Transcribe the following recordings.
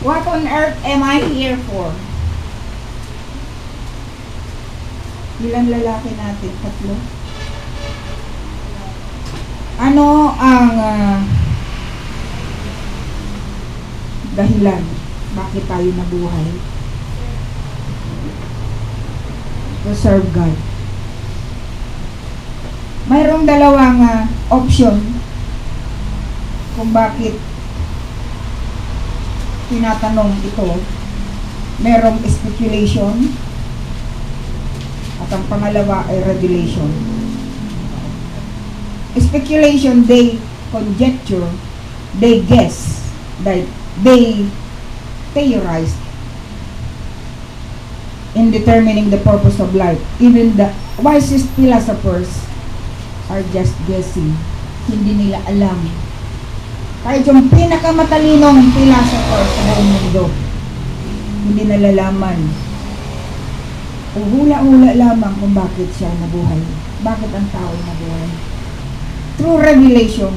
What on earth am I here for? Ilang lalaki natin? 3. Ano ang dahilan bakit tayo nabuhay? To serve God. Mayroong dalawang option kung bakit tinatanong ito. Merong speculation at ang pangalawa ay revelation. Speculation, they conjecture, they guess, they theorize in determining the purpose of life. Even the wisest philosophers are just guessing. Hindi nila alam. Kahit yung pinakamatalinong philosopher sa buong mundo, hindi nalalaman o hula-hula lamang kung bakit siya nabuhay. Bakit ang tao nabuhay. Through revelation.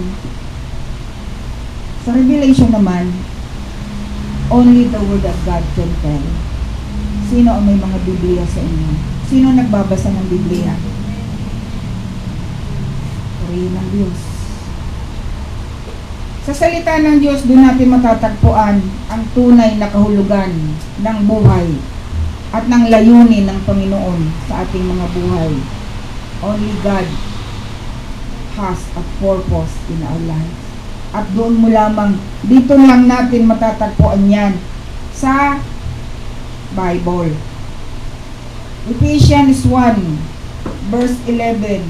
Sa revelation naman, only the Word of God can tell. Sino ang may mga Biblia sa inyo? Sino nagbabasa ng Biblia? Purihin ng Diyos. Sa salita ng Diyos, doon natin matatagpuan ang tunay na kahulugan ng buhay at ng layunin ng Panginoon sa ating mga buhay. Only God has a purpose in our lives. At doon mo lamang, dito lang natin matatagpuan yan sa Bible. Ephesians 1 verse 11.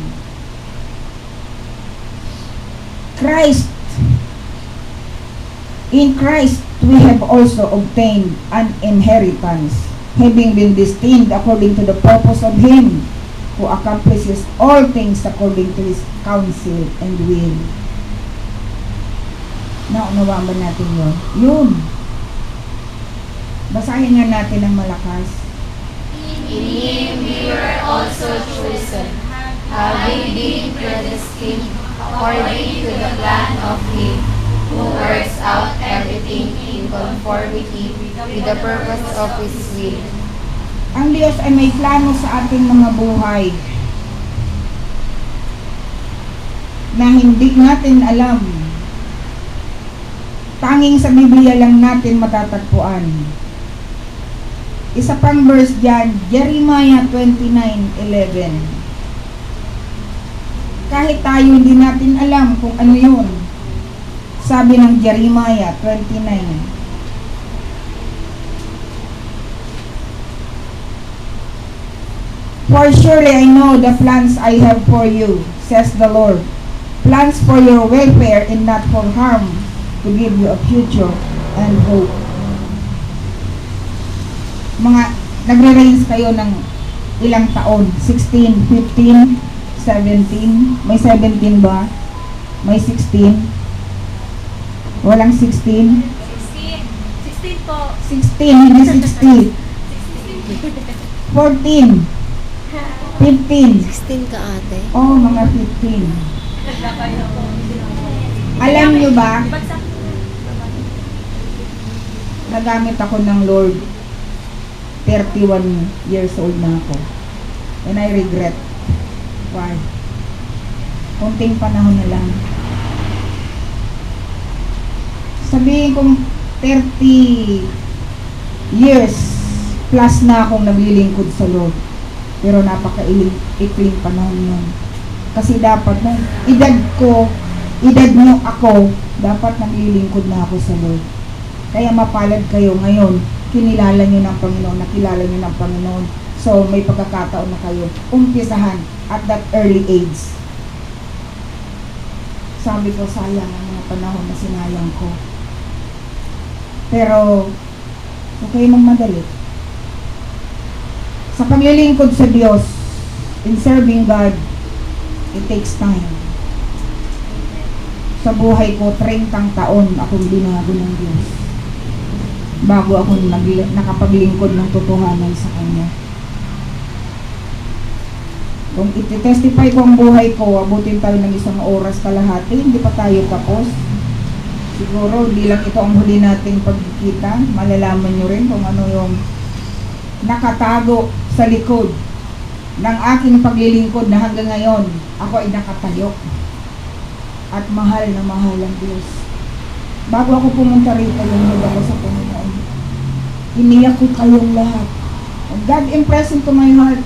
In Christ we have also obtained an inheritance, having been destined according to the purpose of Him who accomplishes all things according to His counsel and will. Naunawa ba natin yun? Yun. Basahin nga natin ng malakas. In Him we were also chosen, having been predestined according to the plan of Him who works out everything in conformity with the purpose of His will. Ang Diyos ay may plano sa ating mga buhay na hindi natin alam. Tanging sa Biblia lang natin matatagpuan. Isa pang verse dyan, Jeremiah 29:11. Kahit tayo hindi natin alam kung ano yun. Sabi ng Jeremiah 29. For surely I know the plans I have for you, says the Lord. Plans for your welfare and not for harm, to give you a future and hope. Mga nagre-range kayo ng ilang taon? 16, 15, 17? May 17 ba? May 16? Walang 16? 16 po. 16, hindi 60. 14. 15. 16 ka ate. Oh, mga 15. Alam nyo ba, nagamit ako ng Lord. 31 years old na ako. And I regret. Why? Kunting panahon na lang. Sabihin kong 30 years plus na akong naglilingkod sa Lord. Pero napaka-ikling panahon yun. Kasi dapat nung edad mo ako, dapat naglilingkod na ako sa Lord. Kaya mapalad kayo ngayon, kinilala nyo ng Panginoon, nakilala nyo ng Panginoon. So may pagkakataon na kayo, umpisahan at that early age. Sabi ko, sayang ang mga panahon na sinayang ko. Pero, okay mong madali. Sa paglilingkod sa Diyos, in serving God, it takes time. Sa buhay ko, 30 taon akong binago ng Diyos. Bago ako nakapaglingkod ng totohanan sa Kanya. Kung iti-testify ko ang buhay ko, abutin tayo ng 1 oras kalahati, hindi pa tayo tapos. Siguro, di lang ito ang huli nating pagkikita. Malalaman nyo rin kung ano yung nakatago sa likod ng aking paglilingkod na hanggang ngayon, ako ay nakatayo. At mahal na mahal ang Diyos. Bago ako pumunta rito, lumuhod ako sa Panginoon. Iniyak ko kayong lahat. And God impressed into my heart,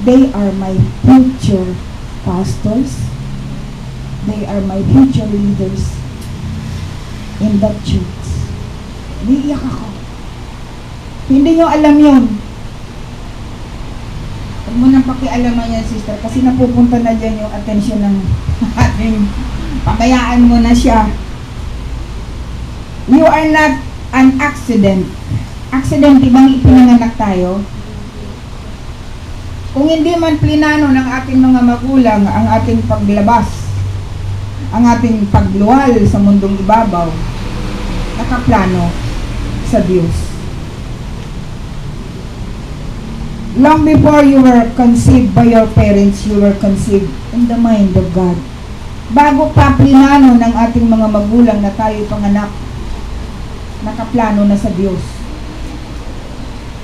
they are my future pastors. They are my future leaders in that church. Niiyak ako. Hindi nyo alam yun. Huwag mo nang pakialaman yan, sister, kasi napupunta na dyan yung atensyon ng ating pabayaan mo na siya. You are not an accident. Accident, ibang ipinanganak tayo. Kung hindi man plinano ng ating mga magulang ang ating paglabas, ang ating pagluwal sa mundong ibabaw, nakaplano sa Diyos. Long before you were conceived by your parents, you were conceived in the mind of God. Bago pa plinano ng ating mga magulang na tayo panganak, nakaplano na sa Diyos.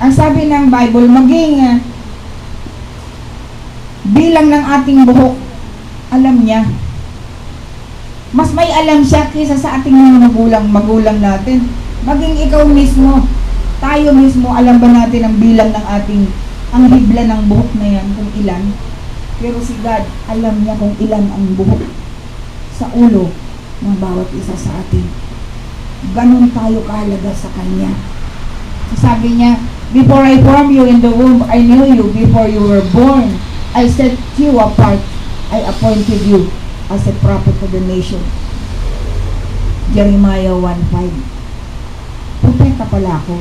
Ang sabi ng Bible, maging bilang ng ating buhok, alam niya. Mas may alam siya kaysa sa ating mga magulang natin. Maging ikaw mismo, tayo mismo, alam ba natin ang bilang ng ating, ang hibla ng buhok na yan, kung ilan? Pero si God, alam niya kung ilan ang buhok sa ulo ng bawat isa sa atin. Ganun tayo kahalaga sa Kanya. Sabi niya, before I formed you in the womb, I knew you. Before you were born, I set you apart. I appointed you as a prophet to the nation. Jeremiah 1:5. Propeta pala ako.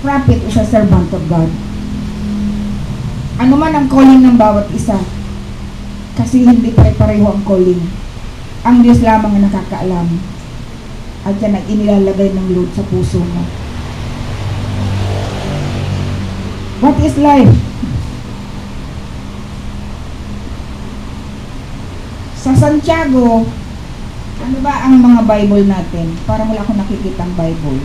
Prophet is a servant of God. Ano man ang calling ng bawat isa, kasi hindi pare-pareho ang calling. Ang Diyos lamang ang nakakaalam. At yan ang inilalagay ng load sa puso mo. What is life? Sa Santiago, ano ba ang mga Bible natin? Parang wala akong nakikitang Bible.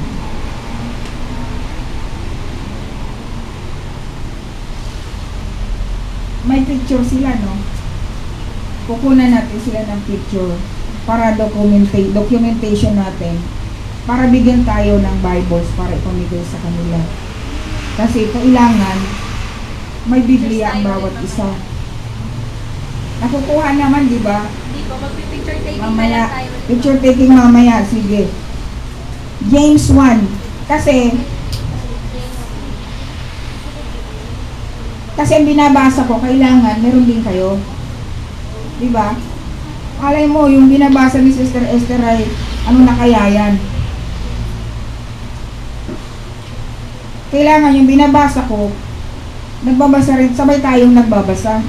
May picture sila, no? Kukunan natin sila ng picture para documentation natin, para bigyan tayo ng Bibles para ipamigay sa kanila. Kasi kailangan may Biblia ang bawat isa. Nakukuha naman, di ba? Hindi po, magpipicture taking Mamaya, na lang tayo. picture taking mamaya, sige. James 1. Kasi ang binabasa ko, kailangan, meron din kayo. Di ba? Alay mo, yung binabasa ni Sister Esther ay, ano na kaya yan? Kailangan yung binabasa ko, nagbabasa rin, sabay tayong nagbabasa.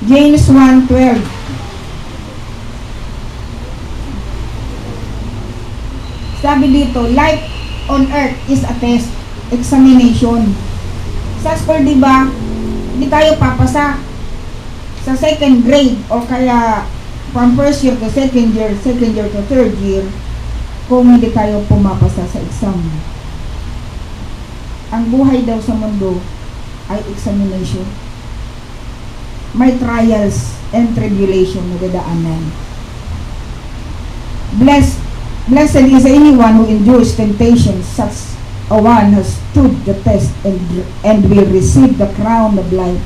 James 1:12. Sabi dito, life on earth is a test, examination. Sa school, di ba, hindi tayo papasa sa second grade o kaya from first year to second year to third year kung hindi tayo pumapasa sa exam. Ang buhay daw sa mundo ay examination. May trials and tribulation na dadaanan. Blessed is anyone who endures temptation, such a one has stood the test and will receive the crown of life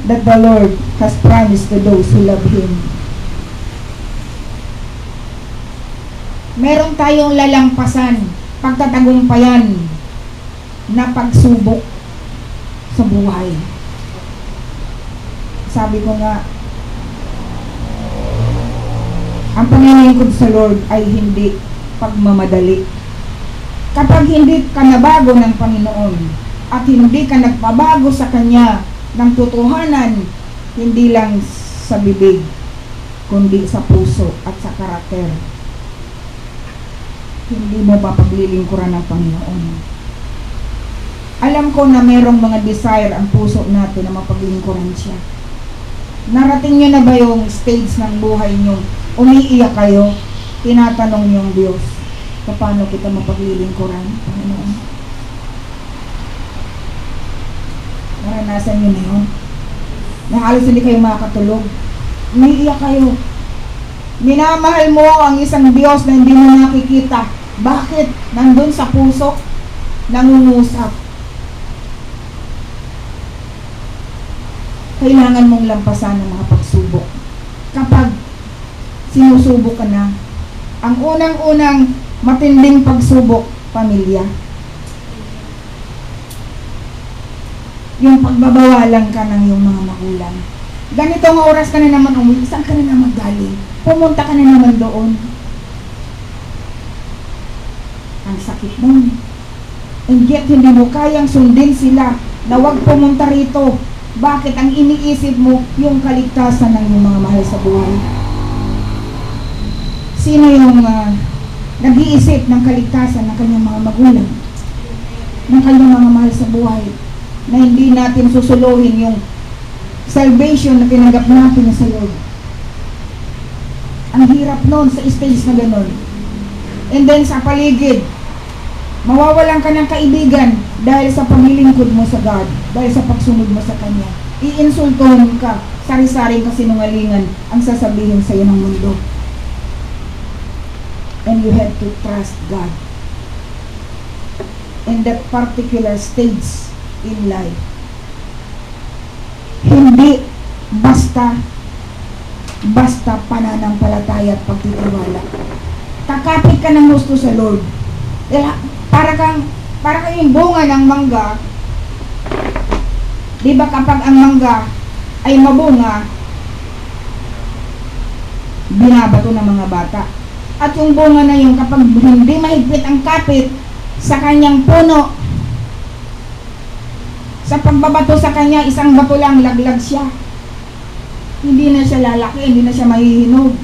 that the Lord has promised to those who love Him. Meron tayong lalampasan, pagtatagumpayan na pagsubok sa buhay. Sabi ko nga, ang panginlingkod sa Lord ay hindi pagmamadali. Kapag hindi ka nabago ng Panginoon at hindi ka nagpabago sa Kanya ng totohanan, hindi lang sa bibig, kundi sa puso at sa karakter, hindi mo papaglilingkuran ng Panginoon. Alam ko na merong mga desire ang puso natin na mapaglingkuran siya. Narating nyo na ba yung stage ng buhay nyo? Umiiyak kayo, tinatanong yung Diyos, paano kita mapaglilingkuran? Panginoon? Naranasan nyo na yun? Na halos hindi kayo makakatulog. Umiiyak kayo. Minamahal mo ang isang Diyos na hindi mo nakikita. Bakit? Nandun sa puso, nangungusap. Kailangan mong lampasan ng mga pagsubok. Kapag sinusubok ka na, ang unang-unang matinding pagsubok, pamilya. Yung pagbabawalan ka ng iyong mga magulang. Ganitong oras ka na naman umuwi, saan ka na naman galing? Pumunta ka na naman doon. Ang sakit nun. And yet, hindi mo kayang sundin sila na huwag pumunta rito. Bakit? Ang iniisip mo, yung kaligtasan ng iyong mga mahal sa buhay. Sino yung nag-iisip ng kaligtasan ng kanyang mga magulang? Ng kanyang mga mahal sa buhay? Na hindi natin susuluhin yung salvation na tinanggap natin sa Lord. Ang hirap nun sa stage na ganun. And then sa paligid, mawawalan ka ng kaibigan dahil sa paglilingkod mo sa God, dahil sa pagsunod mo sa Kanya. Iinsultuhin ka, sari-saring kasinungalingan ang sasabihin sa iyo ng mundo. And you have to trust God in that particular stage in life. Hindi basta pananampalataya at pagtitiwala. Kakapit ka ng gusto sa Lord. Para kang yung bunga ng mangga. Di ba kapag ang mangga ay mabunga, binabato ng mga bata. At yung bunga na yun, kapag hindi mahigpit ang kapit sa kanyang puno, sa pagbabato sa kanya, isang bato lang, laglag siya. Hindi na siya lalaki, hindi na siya mahihinog.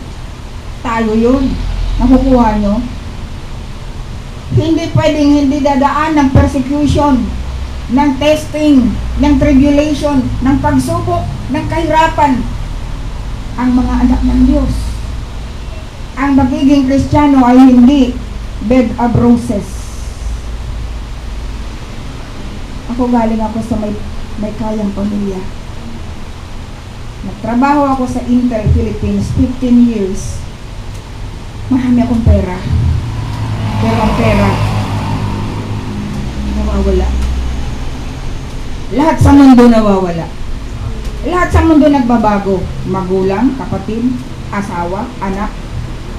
Tayo yun. Nakukuha nyo? Hindi pwedeng hindi dadaan ng persecution, ng testing, ng tribulation, ng pagsubok, ng kahirapan ang mga anak ng Diyos. Ang magiging Kristiyano ay hindi bed of roses. Ako galing ako sa may kayang pamilya. Nagtrabaho ako sa Intel Philippines 15 years. Marami akong pera. Pero ang pera nawawala. Lahat sa mundo nawawala. Lahat sa mundo nagbabago. Magulang, kapatid, asawa, anak,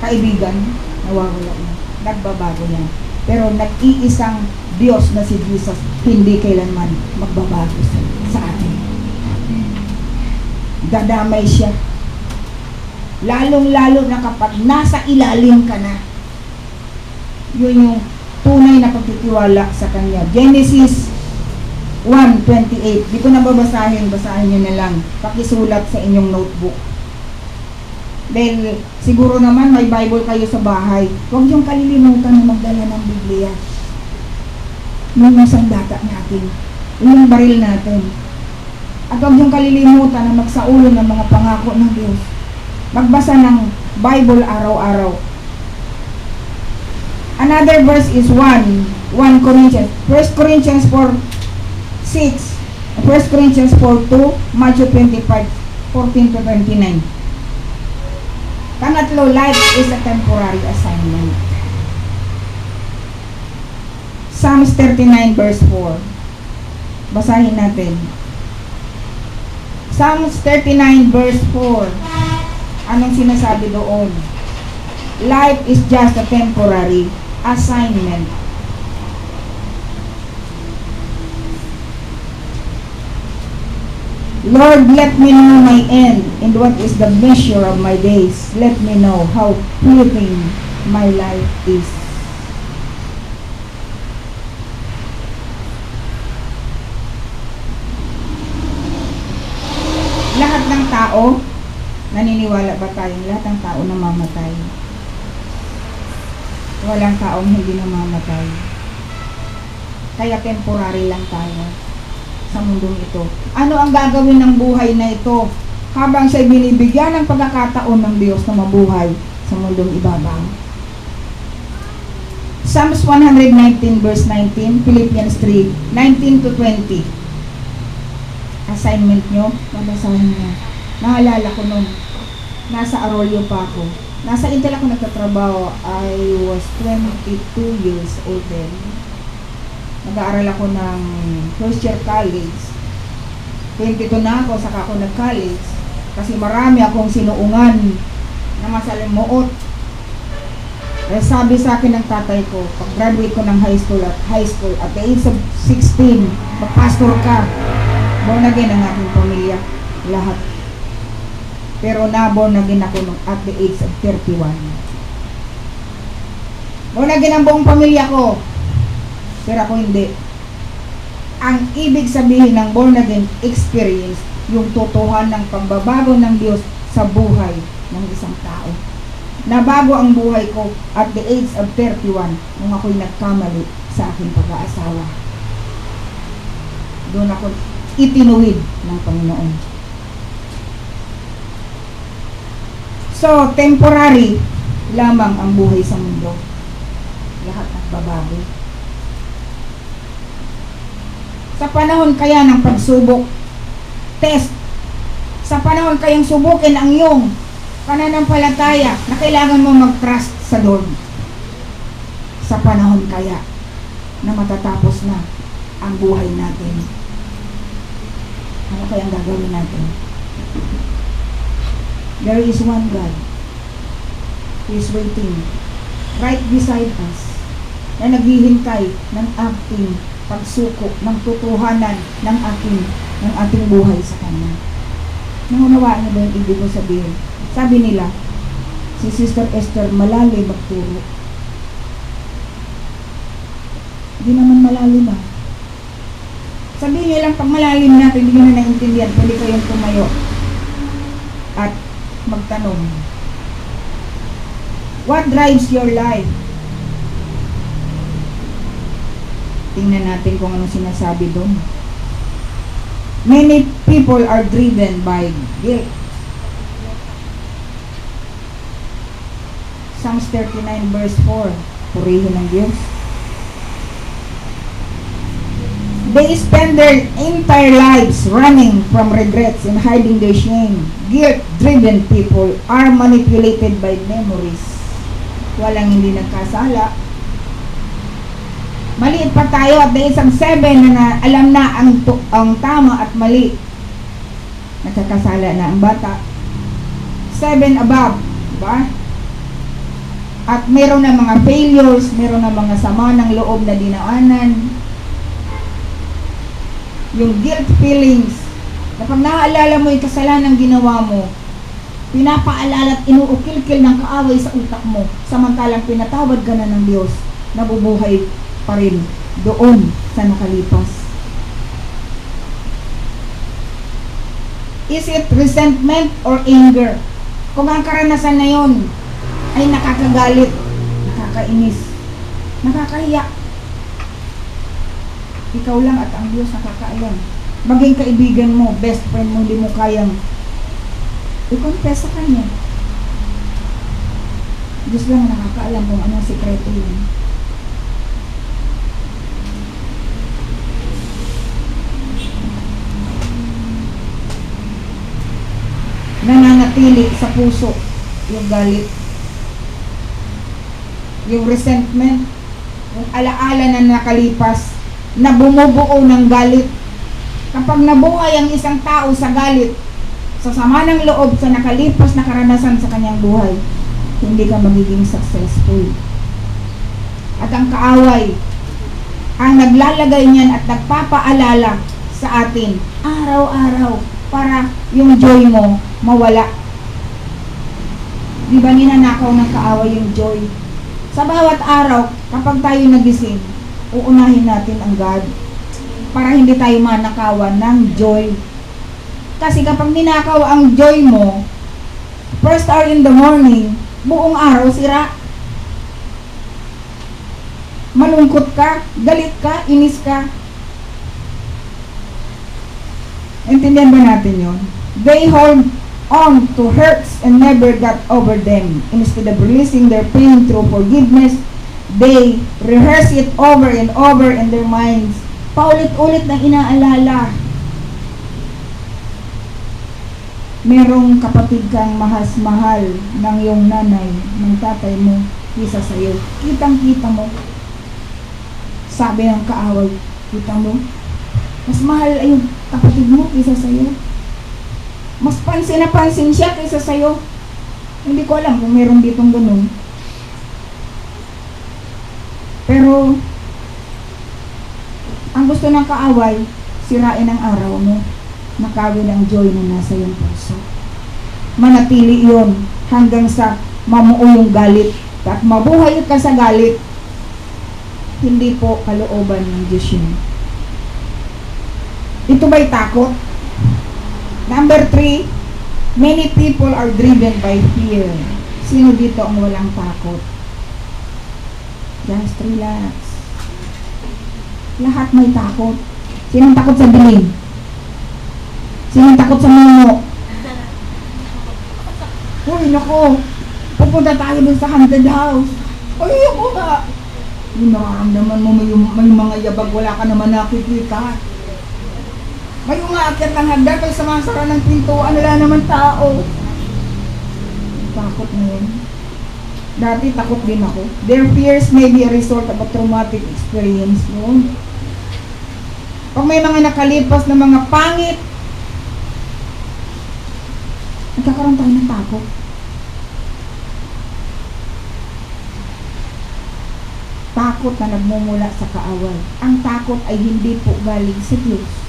kaibigan, nawawala na. Nagbabago yan. Pero nag-iisang Diyos na si Jesus, hindi kailanman magbabago sa atin. Dadamay siya. Lalong-lalo na kapag nasa ilalim ka na. Yun yung tunay na pagtitiwala sa Kanya. Genesis 1:28. Di ko na babasahin nyo na lang. Pakisulat sa inyong notebook. Dahil siguro naman may Bible kayo sa bahay. Huwag yung kalilimutan na magdala ng Biblia. Yung sandata natin. Yung baril natin. At huwag yung kalilimutan na magsaulo ng mga pangako ng Diyos. Magbasa ng Bible araw-araw. Another verse is 1 Corinthians. 1 Corinthians 4:6. 1 Corinthians 4:2. Matthew 25:14-29. Pangatlo, life is a temporary assignment. Psalms 39 verse 4. Basahin natin. Psalms 39 verse 4. Anong sinasabi doon? Life is just a temporary assignment. Lord, let me know my end and what is the measure of my days. Let me know how fleeting my life is. Lahat ng tao, naniniwala ba tayong lahat ng tao namamatay? Walang taong hindi namamatay. Kaya temporary lang tayo sa mundong ito. Ano ang gagawin ng buhay na ito habang siya binibigyan ng pagkakataon ng Diyos na mabuhay sa mundong ibabaw? Psalms 119 verse 19, Philippians 3, 19 to 20. Assignment nyo, babasahin nyo. Naalala ko nung nasa Arroyo pa ako. Nasa Intel ako nagtatrabaho. I was 22 years old then. Nag-aaral ako ng first year college. 22 na ako, saka ako nag-college. Kasi marami akong sinuungan na masalimuot. Eh, sabi sa akin ng tatay ko, pag-graduate ko ng high school at the age of 16, mag-pastor ka. Born again ang aking pamilya, lahat. Pero na-born again ako at the age of 31. Born again ang buong pamilya ko, pero ako hindi. Ang ibig sabihin ng born again experience, yung totohan ng pagbabago ng Diyos sa buhay ng isang tao. Nabago ang buhay ko at the age of 31 nung ako'y nagkamali sa aking pag-aasawa. Doon ako itinuwid ng Panginoon. So, temporary lamang ang buhay sa mundo. Lahat nagbabago. Sa panahon kaya ng pagsubok, test, sa panahon kayang subukin ang iyong pananampalataya na kailangan mo mag-trust sa Lord. Sa panahon kaya na matatapos na ang buhay natin. Ano kayang gagawin natin? There is one God who is waiting right beside us na naghihintay ng ating pagsuko, ng tutuhanan ng ating buhay sa Kanya. Nangunawaan niyo ba yung ibig ko sabihin? Sabi nila, si Sister Esther malalim magturo. Hindi naman malalim ah. Sabihin niyo lang, pag malalim natin, hindi nyo na naintindihan, pwede kayong tumayo at magtanong. What drives your life? Tingnan natin kung ano sinasabi doon. Many people are driven by guilt. Psalms 39 verse 4. Purihin ng Diyos. They spend their entire lives running from regrets and hiding their shame. Guilt-driven people are manipulated by memories. Walang hindi nagkasala. Maliit pa tayo at the age of 7 na alam na ang tama at mali. Nagkakasala na ang bata. 7 above, diba? At meron na mga failures, meron na mga sama ng loob na dinaanan. Yung guilt feelings, na pag naaalala mo yung kasalanan ginawa mo, pinapaalala at inuukil-kil ng kaaway sa utak mo, samantalang pinatawad ka na ng Diyos, nabubuhay pa rin doon sa nakalipas. Is it resentment or anger? Kung ang karanasan na yon ay nakakagalit, nakakainis, nakakahiya, ikaw lang at ang Diyos nakakaalam. Maging kaibigan mo, best friend mo, hindi mo kayang i-confess sa Kanya. Diyos lang nakakaalam kung anong sikreto yun. Nananatili sa puso yung galit, yung resentment, yung alaala na nakalipas, na bumubuo ng galit. Kapag nabuhay ang isang tao sa galit, sa sama ng loob, sa nakalipas na karanasan sa kanyang buhay, hindi ka magiging successful. At ang kaaway, ang naglalagay niyan at nagpapaalala sa atin, araw-araw, para yung joy mo mawala. Di ba ninanakaw ng kaaway yung joy? Sa bawat araw, kapag tayo nagising, uunahin natin ang God para hindi tayo manakawan ng joy. Kasi kapag ninakaw ang joy mo, first hour in the morning, buong araw sira. malungkot ka, galit ka, inis ka. Intindihan ba natin yun? They hold on to hurts and never got over them. Instead of releasing their pain through forgiveness, they rehearse it over and over in their minds. Paulit-ulit na inaalala. Merong kapatid kang mahal ng iyong nanay, ng tatay mo, kisa sa'yo. Kitang-kita mo. Sabi ng kaaway, kita mo, mas mahal ay yung kapatid mo kisa sa'yo. Mas pansin na pansin siya kaysa sa'yo. Hindi ko alam kung meron ditong ganun. Pero, ang gusto ng kaaway, sirain ang araw mo. Nakawin ang joy na nasa iyong puso. Manatili yon hanggang sa mamuo yung galit. At mabuhay ka sa galit. Hindi po kalooban ng Diyos yun. Ito ba'y takot? Number 3, many people are driven by fear. Sino dito ang walang takot? Just relax. Lahat may takot. Sinong takot sa dilim? Sinong takot sa muno? Uy, naku. Pupunta tayo dun sa haunted house. Ay, ako nga. Yung nakaramdaman mo, may mga yabag, wala ka naman nakikita. May umaakyat ng hagdan, may sumasara ng pintuan, wala naman tao. Takot na yun. Dati takot din ako. Their fears may be a result of a traumatic experience. Yun. Pag may mga nakalipas na mga pangit, nagkakaroon tayo ng takot. Takot na nagmumula sa kaaway. Ang takot ay hindi po galing sa Diyos.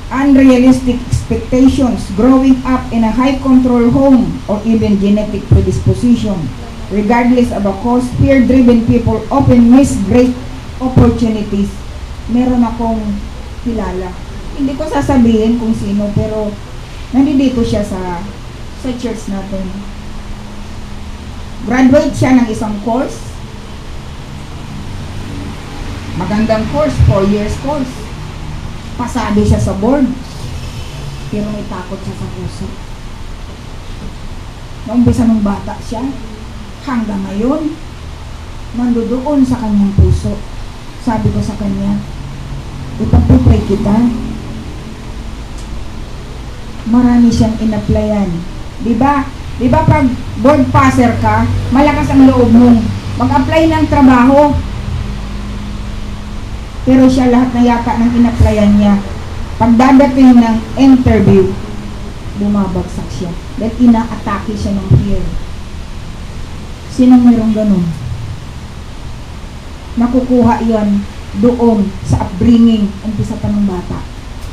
Unrealistic expectations, growing up in a high-control home, or even genetic predisposition. Regardless of a cause, fear-driven people often miss great opportunities. Meron akong kilala. Hindi ko sasabihin kung sino, pero nandito siya sa church natin. Graduate siya ng isang course. Magandang course, 4 years course. Pasado siya sa board. Pero may takot siya sa puso. Naumpisa nung bata siya, hanggang ngayon, nandoon sa kanyang puso. Sabi ko sa kanya, ipag-pray kita. Marami siyang in-applyan. Diba? Diba pag board passer ka, malakas ang loob mong mag-apply ng trabaho. Pero siya lahat na yata ng in-applyan niya. Pagdadating ng interview, bumabagsak siya. Dahil ina-atake siya ng fear. Sinong mayroong ganun? Nakukuha yan doon sa upbringing, umpisa pa ng bata.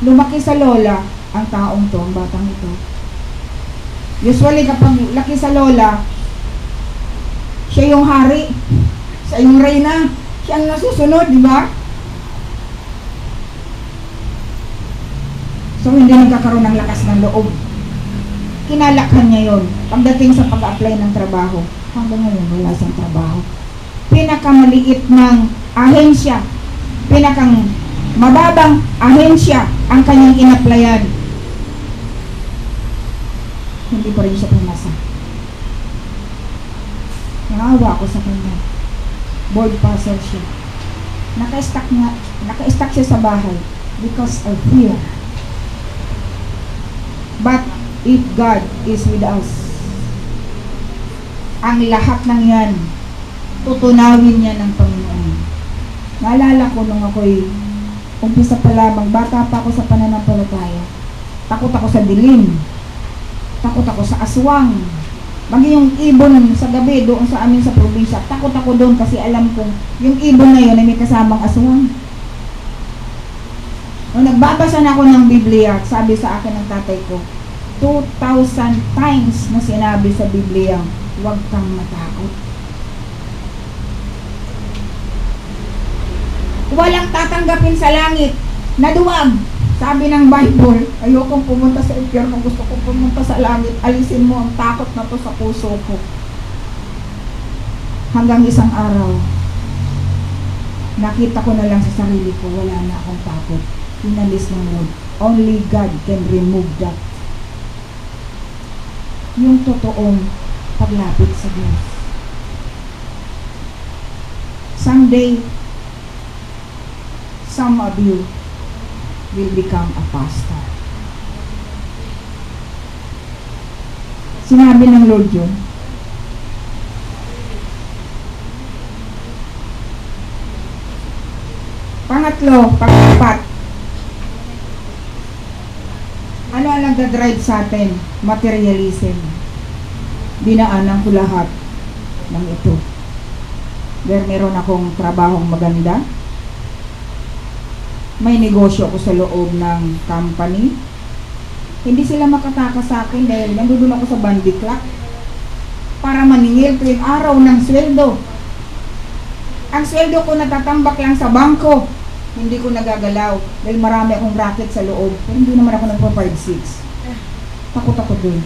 Lumaki sa lola, ang taong to, ang batang ito. Usually kapag laki sa lola, siya yung hari, siya yung reyna, siya ang nasusunod, di ba? So hindi nagkakaroon ng lakas ng loob. Kinalakhan niya yun. Pagdating sa pag-apply ng trabaho, hanggang ngayon wala siyang trabaho. Pinakamaliit ng ahensya, pinakang mababang ahensya ang kanyang in-applyan. Hindi pa rin siya pumasa. Nakawa ako sa kanya. Board passer siya. Naka-stuck siya sa bahay because of fear. But if God is with us, ang lahat ng yan, tutunawin niya ng Panginoon. Naalala ko nung ako'y umpisa pa lamang, bata pa ako sa pananampalataya. Takot ako sa dilim. Takot ako sa aswang. Maging yung ibon sa gabi doon sa amin sa probinsya, takot ako doon kasi alam kong yung ibon na yun ay may kasamang aswang. Nung nagbabasa na ako ng Biblia, sabi sa akin ng tatay ko, 2,000 times na sinabi sa Biblia, huwag kang matakot. Walang tatanggapin sa langit na duwag. Sabi ng Bible, ayokong pumunta sa impyerno, gusto kong pumunta sa langit. Alisin mo ang takot na to sa puso ko. Hanggang isang araw, nakita ko na lang sa sarili ko, wala na akong takot. Inalis ng Lord. Only God can remove that. Yung totoong paglapit sa Diyos. Someday, some of you will become a pastor. Sinabi ng Lord yun. Pangatlo, pang-apat. Ano ang nagdadrive sa atin? Materialism. Dinaanan ko lahat ng ito. Meron akong trabahong maganda. May negosyo ako sa loob ng company. Hindi sila makatakas sa akin dahil nandun ako sa Bandy Clock para maningil tuwing araw ng sweldo. Ang sweldo ko natatambak lang sa bangko. Hindi ko nagagalaw dahil marami akong bracket sa loob. Pero hindi naman ako nagpa-5-6. Takot ako dun.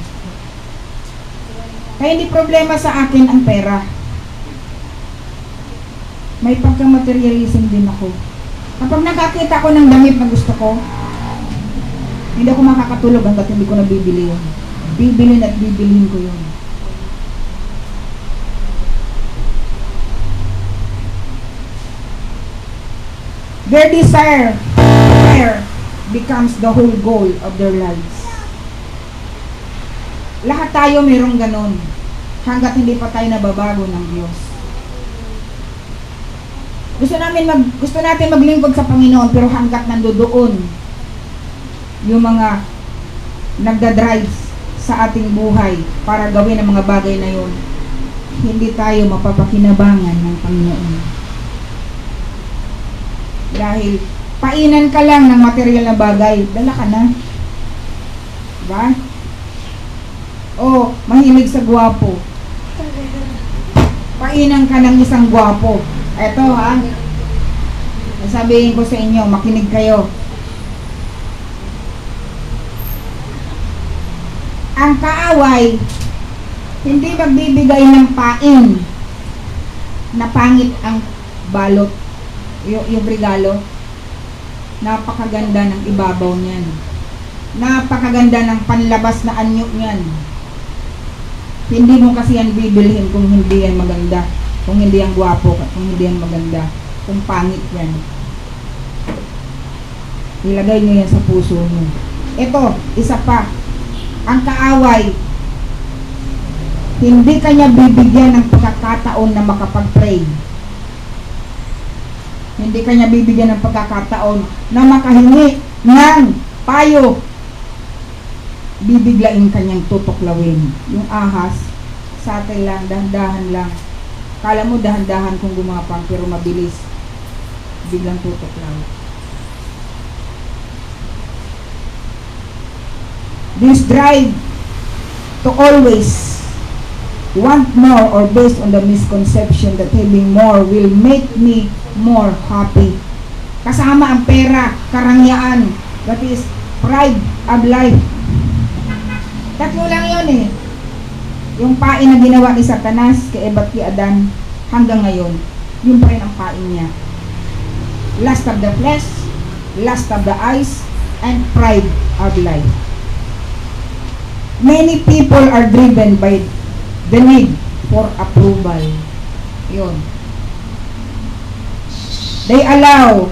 Kaya hindi problema sa akin ang pera. May pagka-materialism din ako. Kapag nakakita ko ng damit na gusto ko, hindi ako makakatulog hanggat hindi ko nabibili yun. Bibilin at bibilin ko yun. Their desire becomes the whole goal of their lives. Lahat tayo mayroong ganon hanggat hindi pa tayo nababago ng Diyos. Gusto natin maglingkod sa Panginoon, pero hanggat nandoon yung mga nagdadrive sa ating buhay para gawin ang mga bagay na yun, hindi tayo mapapakinabangan ng Panginoon. Dahil painan ka lang ng material na bagay, dala ka na. Diba? O, mahilig sa gwapo. Painan ka ng isang gwapo. Eto ha, sabihin ko sa inyo, makinig kayo. Ang kaaway, hindi magbibigay ng pain na pangit ang balot, yung regalo. Napakaganda ng ibabaw niyan. Napakaganda ng panlabas na anyo niyan. Hindi mo kasi yan bibilhin kung hindi yan maganda. Kung hindi yan gwapo, kung hindi yan maganda, kung pangit yan. Ilagay nyo yan sa puso nyo. Ito, isa pa. Ang kaaway, hindi kanya bibigyan ng pagkakataon na makapag-pray. Hindi kanya bibigyan ng pagkakataon na makahingi ng payo. Bibiglain kanyang tutuklawin. Yung ahas, sa atin lang, dahan-dahan lang. Kala mo dahan-dahan kung gumapang, pero mabilis. Biglang tutuklaw. This drive to always want more, or based on the misconception that having more will make me more happy. Kasama ang pera, karangyaan, that is pride of life. Tatlo lang yun eh. Yung pain na ginawa ni Satanas kay Eva at kay Adan hanggang ngayon, yun pa rin ang pain niya. Lust of the flesh, lust of the eyes, and pride of life. Many people are driven by the need for approval. Yun. They allow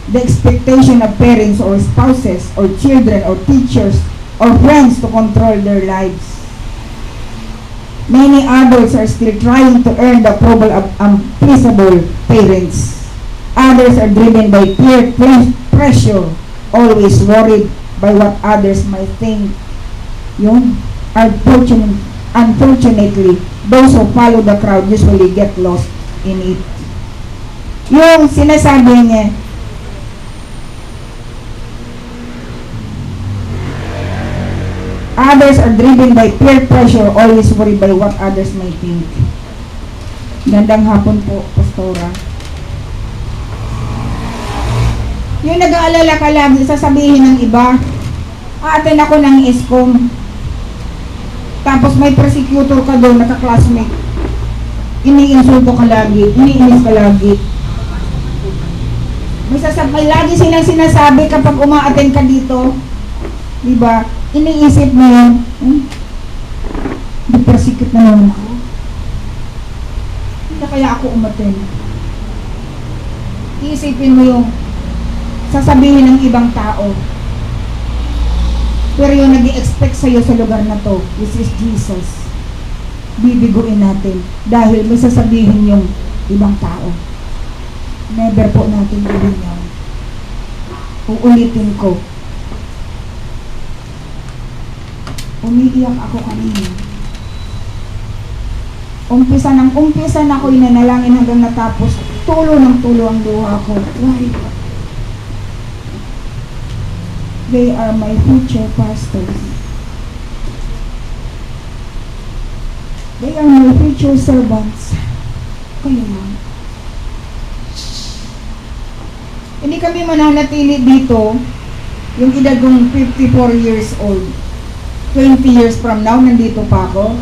the expectation of parents or spouses or children or teachers or friends to control their lives. Many adults are still trying to earn the approval of unpleasable parents. Others are driven by peer pressure, always worried by what others might think. Yun, unfortunately, those who follow the crowd usually get lost in it. Yung sinasabi niya, others are driven by peer pressure, always worried by what others may think. Gandang hapon po, Pastora. Yung nag-aalala ka lang, sasabihin ng iba, aaten ako ng ESCOM. Tapos may prosecutor ka doon, naka-classmate. Iniinsulto ka lagi, iniinis ka lagi. May lagi silang sinasabi kapag umaaten ka dito. Diba? Iniisip mo yun, persecute na naman ako. Hindi kaya ako umaten. Iisipin mo yung sasabihin ng ibang tao. Pero yung nag-i-expect sa'yo sa lugar na to, this is Jesus. Bibiguin natin dahil may sasabihin yung ibang tao. Never po natin gawin yan. Uulitin ko. Umiiyak ako kanina. Umpisa na ako inanalangin hanggang natapos. Tulo ng tulo ang luha ko. Why? They are my future pastors. They are my future servants. Kayo lang. Hindi kami mananatili dito yung edad kong 54 years old. 20 years from now, nandito pa ako.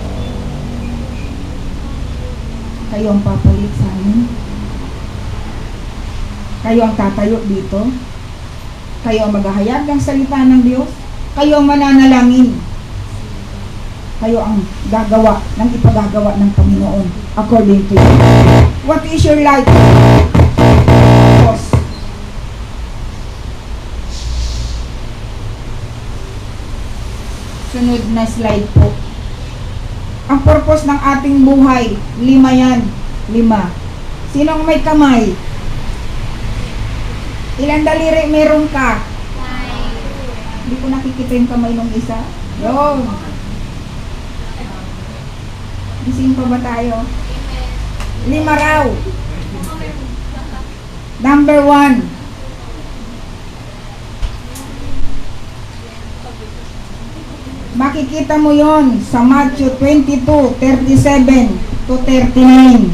Kayo ang papalit sa amin. Kayo ang tatayo dito. Kayo ang maghahayag ng salita ng Diyos. Kayo ang mananalangin. Kayo ang gagawa ng ipagagawa ng Panginoon according to you. What is your life? Pause. Sunod na slide po. Ang purpose ng ating buhay, 5 yan. 5. Sinong may kamay? Ilang daliri meron ka? Hindi ko nakikita yung kamay ng isa. Yun. Gising pa ba tayo? 5 raw. Number 1. Makikita mo yon sa Matthew 22:37 to 39.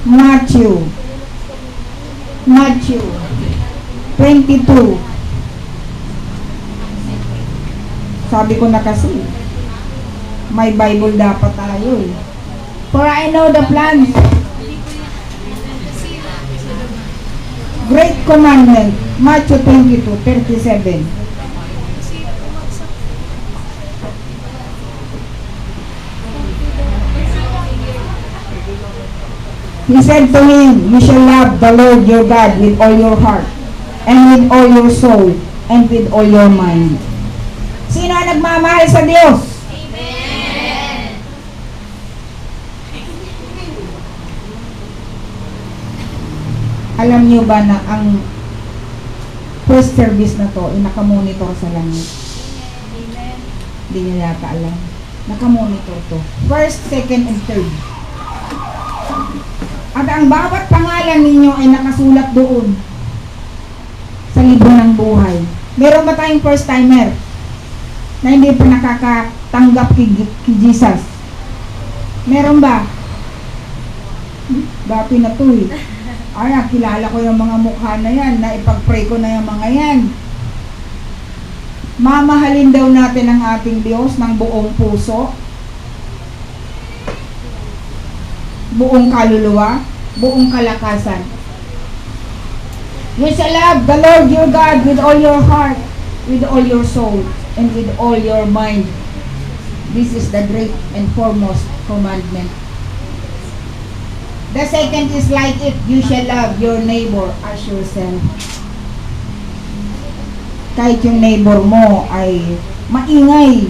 Matthew 22. Sabi ko na kasi, may Bible dapat tayo eh. For I know the plans. Great commandment, Matthew 22:37. He said to him, you shall love the Lord your God with all your heart, and with all your soul, and with all your mind. Sino ang nagmamahal sa Diyos? Amen. Alam niyo ba na ang first service na to ay nakamonitor sa langit? Amen. Hindi niyo yata alam. Nakamonitor to. First, second, and third. At ang bawat pangalan ninyo ay nakasulat doon sa libro ng buhay. Meron ba tayong first timer na hindi pa nakakatanggap kay Jesus? Meron ba? Dati na to eh. Ay, kilala ko yung mga mukha na yan, na ipag-pray ko na yung mga yan. Mamahalin daw natin ang ating Diyos ng buong puso, buong kaluluwa, buong kalakasan. You shall love the Lord your God with all your heart, with all your soul, and with all your mind. This is the great and foremost commandment. The second is like it, you shall love your neighbor as yourself. Kahit yung neighbor mo ay maingay,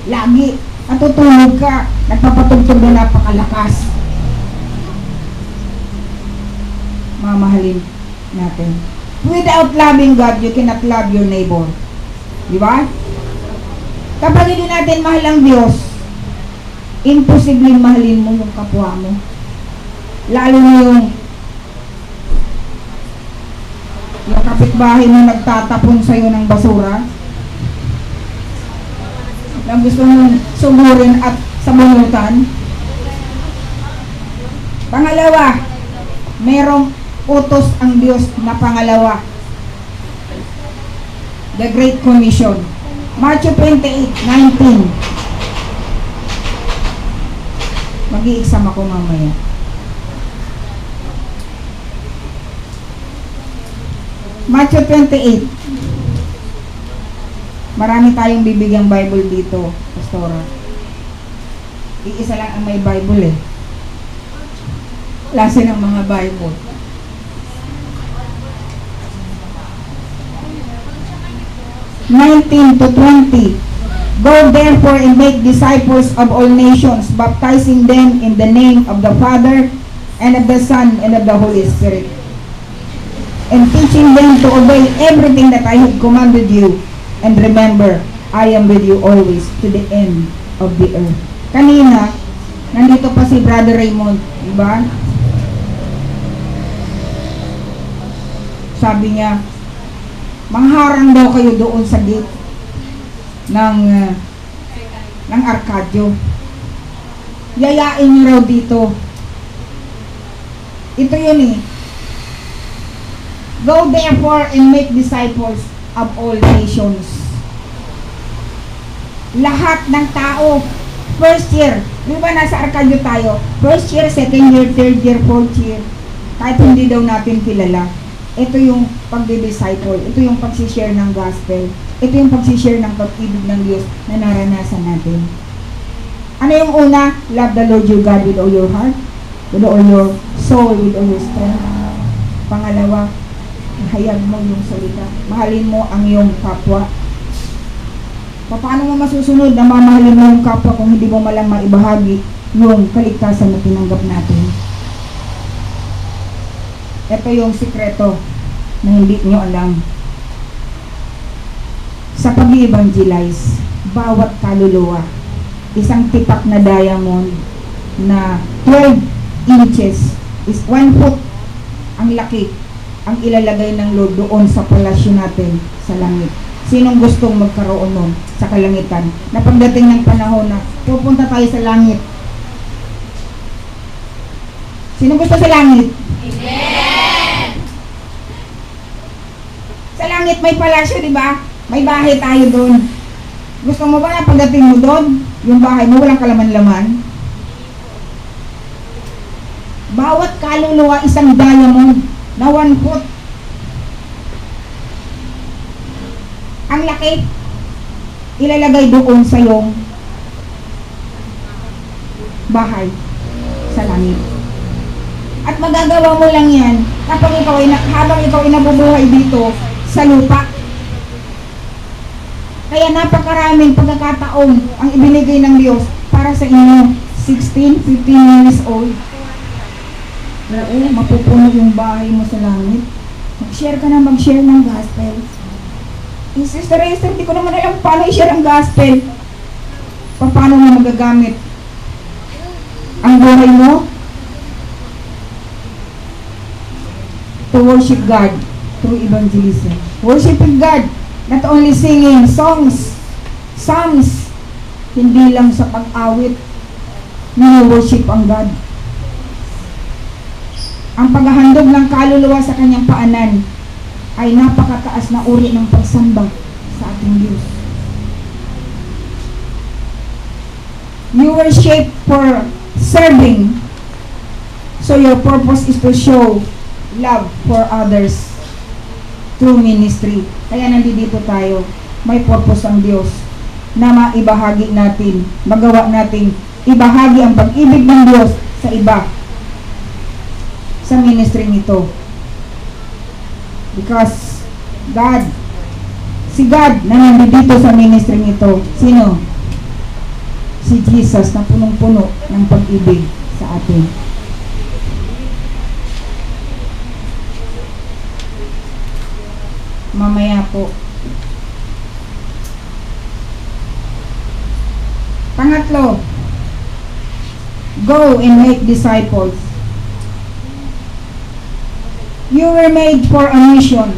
lagi, natutulog ka, nagpapatugtog na napakalakas. Mamahalin natin. Without loving God, you cannot love your neighbor. Di ba? Kapag hindi natin mahal ang Diyos, imposibleng mahalin mo yung kapwa mo. Lalo na yung kapitbahay mo nagtatapon sa'yo ng basura, na gusto mong suburin at sabunutan. Pangalawa, merong utos ang Diyos na pangalawa. The Great Commission. Matthew 28:19. Mag-i-exam ako mamaya. Matthew 28. Marami tayong bibigyang Bible dito, Pastora. Iisa lang ang may Bible eh. Klase ng mga Bible. (19 to 20). Go therefore and make disciples of all nations, baptizing them in the name of the Father, and of the Son, and of the Holy Spirit, and teaching them to obey everything that I have commanded you. And remember, I am with you always to the end of the earth. Kanina, nandito pa si Brother Raymond, diba? Sabi niya, mangharang daw kayo doon sa gate ng Arcadio. Yayain niyo raw dito. Ito yun eh. Go therefore and make disciples of all nations. Lahat ng tao, first year, di ba nasa Arcadio tayo? First year, second year, third year, fourth year. Kahit hindi daw natin kilala. Ito yung pagdi-disciple. Ito yung pag-share ng gospel. Ito yung pag-share ng pag-ibig ng Diyos na naranasan natin. Ano yung una? Love the Lord your God with all your heart, with all your soul, with all your strength. Pangalawa, hayag mo yung salita. Mahalin mo ang iyong kapwa. Paano mo masusunod na mamahalin mo yung kapwa kung hindi mo malang maibahagi yung kaligtasan na tinanggap natin? Ito yung sikreto na hindi nyo alam. Sa pag-evangelize, bawat kaluluwa, isang tipak na diamond na 12 inches is 1 foot ang laki ang ilalagay ng Lord doon sa palasyo natin sa langit. Sinong gustong magkaroon nun sa kalangitan na pagdating ng panahon na pupunta tayo sa langit? Sinong gusto sa langit? Amen! Sa langit may palasyo, di ba? May bahay tayo doon. Gusto mo ba na pagdating mo doon, yung bahay mo walang kalaman-laman? Bawat kaluluwa isang diamond na 1 foot. Ang laki, ilalagay doon sa iyong bahay sa langit. At magagawa mo lang yan kapag habang ikaw ay nabubuhay dito sa lupa. Kaya napakaraming pagkakataon ang ibinigay ng Diyos para sa inyo. 16, 15 years old. Mapupuno yung bahay mo sa langit. Mag-share ka na mag-share ng gospel. Sister Esther, di ko naman alam paano i-share ang gospel. Paano mo magagamit ang buhay mo to worship God through evangelism. Worshiping God, not only singing songs, hindi lang sa pag-awit, ni-worship ang God. Ang paghahandog ng kaluluwa sa kanyang paanan ay napakataas na uri ng pagsamba sa ating Diyos. You were shaped for serving, so your purpose is to show love for others through ministry. Kaya nandito tayo, may purpose ang Diyos na maibahagi natin, magawa natin, ibahagi ang pag-ibig ng Diyos sa iba sa ministry nito. Because si God na nandito sa ministry nito, sino? Si Jesus na punong-puno ng pag-ibig sa atin. Mamaya po. Pangatlo, go and make disciples. You were made for a mission.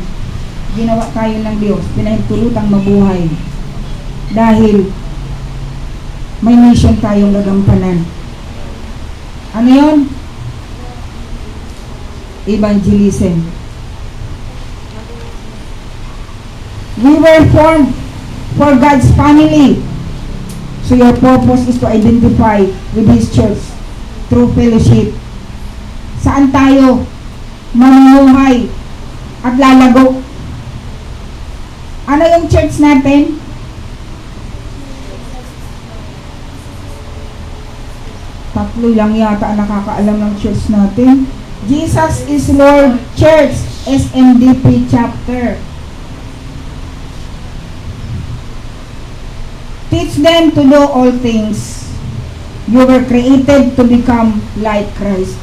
Ginawa tayo ng Diyos, pinahintulutang mabuhay. Dahil may mission tayong gagampanan. Ano yun? Evangelism. We were formed for God's family. So your purpose is to identify with His church through fellowship. Saan tayo mamumuhay at lalago? Ano yung church natin? Tatlo lang yata ang nakakaalam ng church natin. Jesus is Lord Church, SMDP chapter. Teach them to do all things. You were created to become like Christ.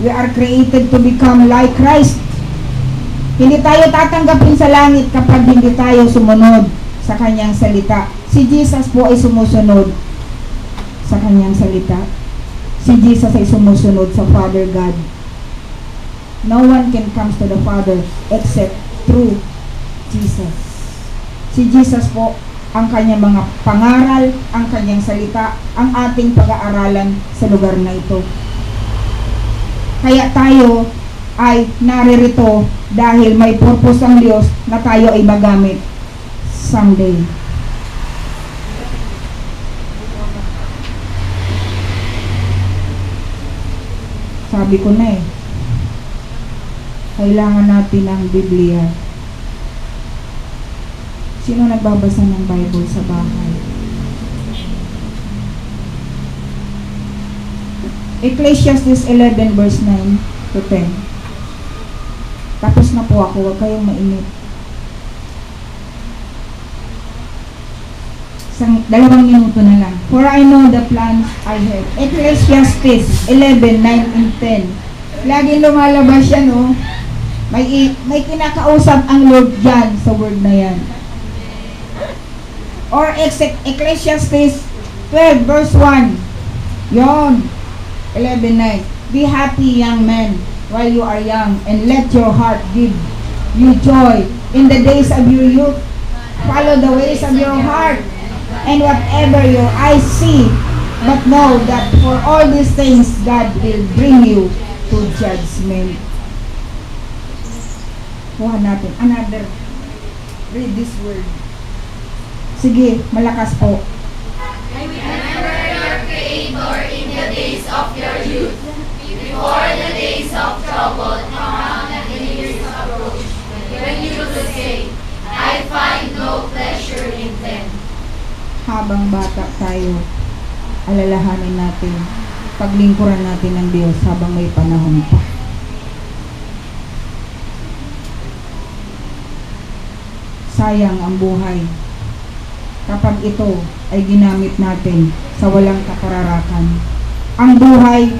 We are created to become like Christ. Hindi tayo tatanggapin sa langit kapag hindi tayo sumunod sa kanyang salita. Si Jesus po ay sumusunod sa kanyang salita. Si Jesus ay sumusunod sa Father God. No one can come to the Father except through Jesus. Si Jesus po ang kanyang mga pangaral, ang kanyang salita, ang ating pag-aaralan sa lugar na ito. Kaya tayo ay naririto dahil may purpose ang Diyos na tayo ay magamit someday. Sabi ko na kailangan natin ang Biblia. Sino nagbabasa ng Bible sa bahay? Ecclesiastes 11 verse 9 to 10. Tapos na po ako, huwag kayong mainit. Isang 2 minuto na lang. For I know the plans I have. Ecclesiastes 11, 9 and 10. Laging lumalabas yan, oh. May kinakausap ang Lord dyan sa word na yan. Or Ecclesiastes 12 verse 1. Yon. 11:9. Be happy, young men, while you are young, and let your heart give you joy in the days of your youth. Follow the ways of your heart, and whatever your eyes see, but know that for all these things God will bring you to judgment. Kuha natin another. Read this word. Sige, malakas po. Remember your Creator in the days of your youth, before the days of trouble come and the years approach, when you will say, I find no pleasure in them. Habang bata tayo, alalahanin natin, paglingkuran natin ng Diyos habang may panahon pa. Sayang ang buhay kapag ito ay ginamit natin sa walang kakararakan. Ang buhay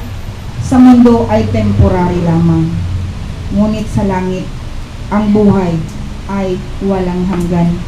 sa mundo ay temporary lamang. Ngunit sa langit, ang buhay ay walang hanggan.